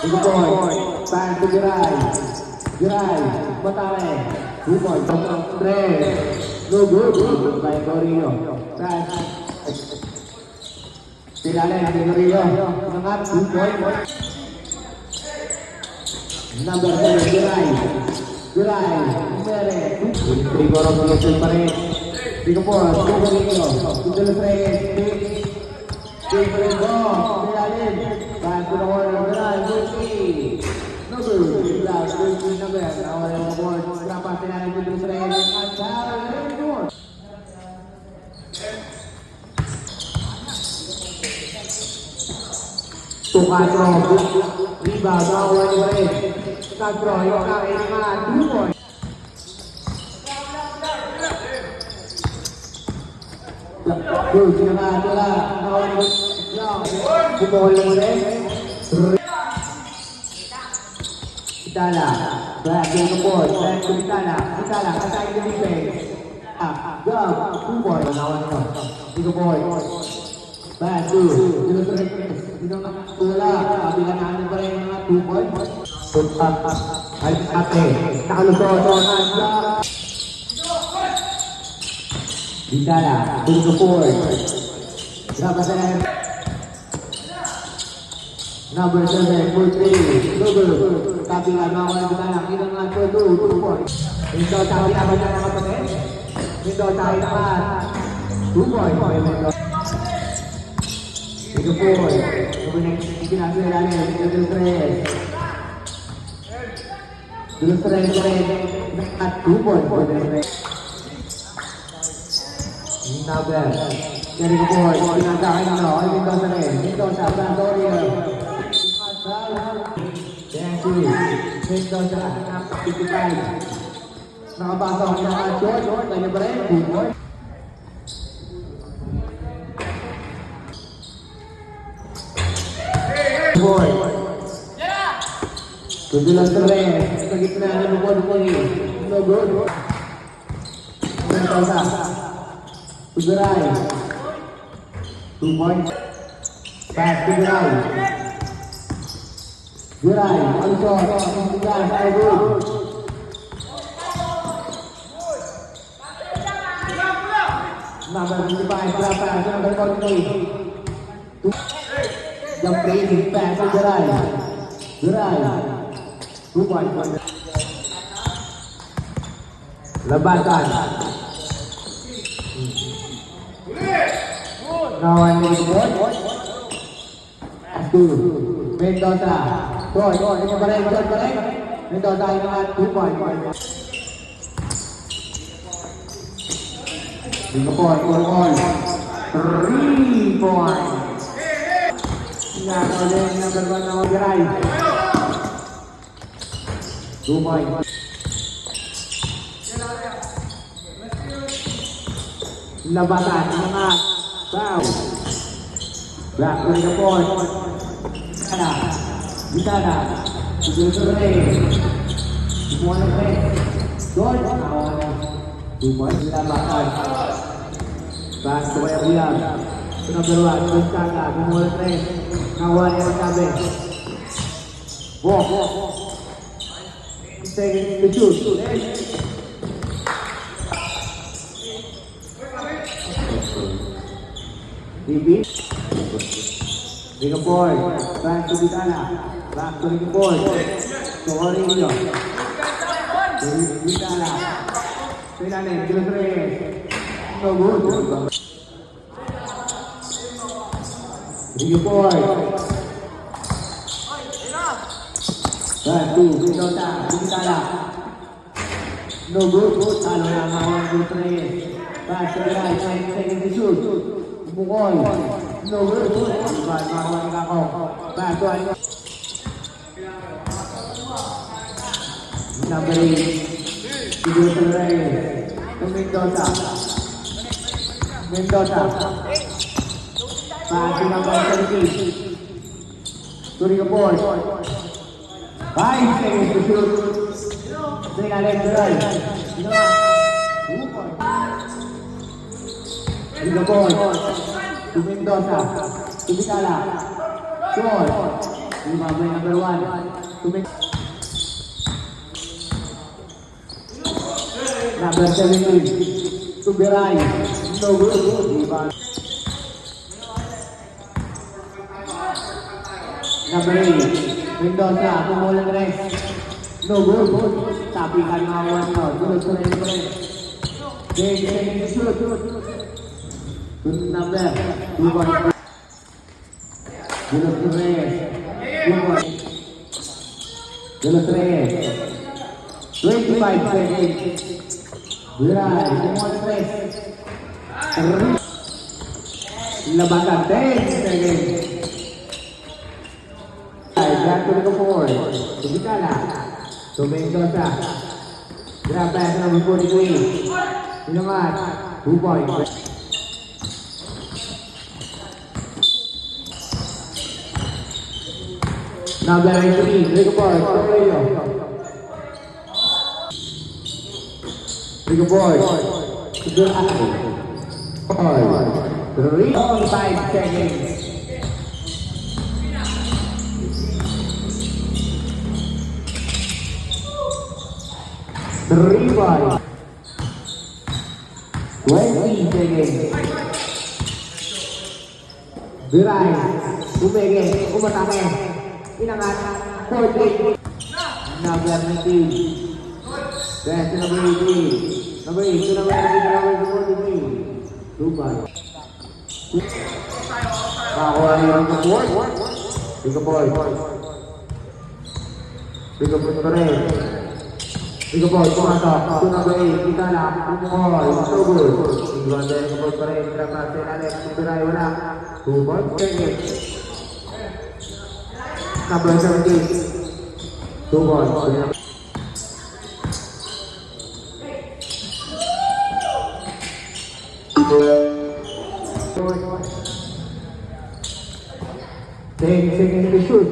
Ito boy. Pass to Giray. Giray. Matale. 2 points. 3. No good. By Corillo. Pass. Silalim ni Corillo. Mengat 2 points. Number 7, Giray. Giray. Mere. 3 korong pengecil pa rin. 3 points. Corillo. Middle 3. Different ball, Silalim. Pass to the corner, Giray. No good. Last good number. Now on the board. Berapa Silalim middle 3. Tukatro, riba, bawal ni Red. Tukatro, yung kain mga 2 points. Good, sinakatula. Bawal ni Red. Bumol ni Red. Itala, back to the board. Back to Itala. Itala, kasay ni defense. Gab, 2 points. Bawal ni Red. 3 points. Back to Tula, kabilang namin pa rin mga 2 points. Tutak, ay ate, nakaluto, nasa. Bintala, 2-4. Graba sa rin. Number 7, 4-3. Double, kabilang mga walang bintala. Kita nga 2 points. Ito, tayo naman na mga kapatid. Ito, tayo naman. 2 points. Ito po, ikinasa nila ito Dulus 3 at 2 points for the Red. Number, jadi ko po, pinagkakin ano, ay Mendoza rin. Mendoza, Santorio. Thank you. Mendoza, 55. Nakapasok niya at short, kanya pa rin, 2 points. Boy. Tujulan terus, sa gitna ng bukod po ni No good. Mendoza. Giray. 2 points. Pass to Giray. Giray, Alison, Giray, ay good. Number 55, berapa? Number 48. Jump play, pass to Giray. Giray. 2 points. Labasan. Nawan ni Bot. Pass to Mendoza. Boy, ini balik. Mendoza ingat 2 points. 5 points. 3 points. Ingat oleh number 1 nama Giray. 2 points. Labasan, ingat. Bow. Back to the point. Bitana. Semua nih. Gol. 2 points. Labasan. Back to William. Number 1, Bitana. Semua nih. Kawan yang cabe. Walk. Second to shoot. Bibi. Big boy. Back to Bitana. Back to Big boy. Corillo. Bitana. Silalim. Gilres. No good. Big boy. Back to Mendoza. Bitana. No good. Kalau yang mau Gilres. Back to right. Second to shoot. Bukol. No good. Back to Back to number 8. Mendoza. Back to number 17. To the board. 5 seconds to shoot. Silalim Giray. To the board. To Mendoza. To Bitana. Short. Rebound by number 1. To make number 17. To Biray. No good. Rebound. Number 8. Mendoza. Tumulang rest. No good. Tapi kan mawon no. Dulot sa rin pa rin. Game shoot. Good number. 2-1. Dulot sa rin. 2-1. Dulot sa rin. 25 seconds. Biray. Tumulang rest. Labasan. 10 seconds. Grab to the four. To Vitala. To Mendoza. Grab pass number 43. Inamat. 2 points. Number 19. Rico Boy. Rico Boy. Good eye. 5 seconds. Rebound. 20 seconds. Biray. Umege. Umatake. Inangat. 40. Number 19. That's number 18. Number 8. Number 43. Dubai. Nakakuha niya ng support. Rico Boy. Rico Boy pa rin. Rico Boy, pumatok. Number 8, kita na. Tumukoy. So good. Tingnan din Rico Boy pa rin. Grab natin. Alex. Biray, wala. 2 points. Seconds. Number 17. 2 points. Ten seconds to shoot.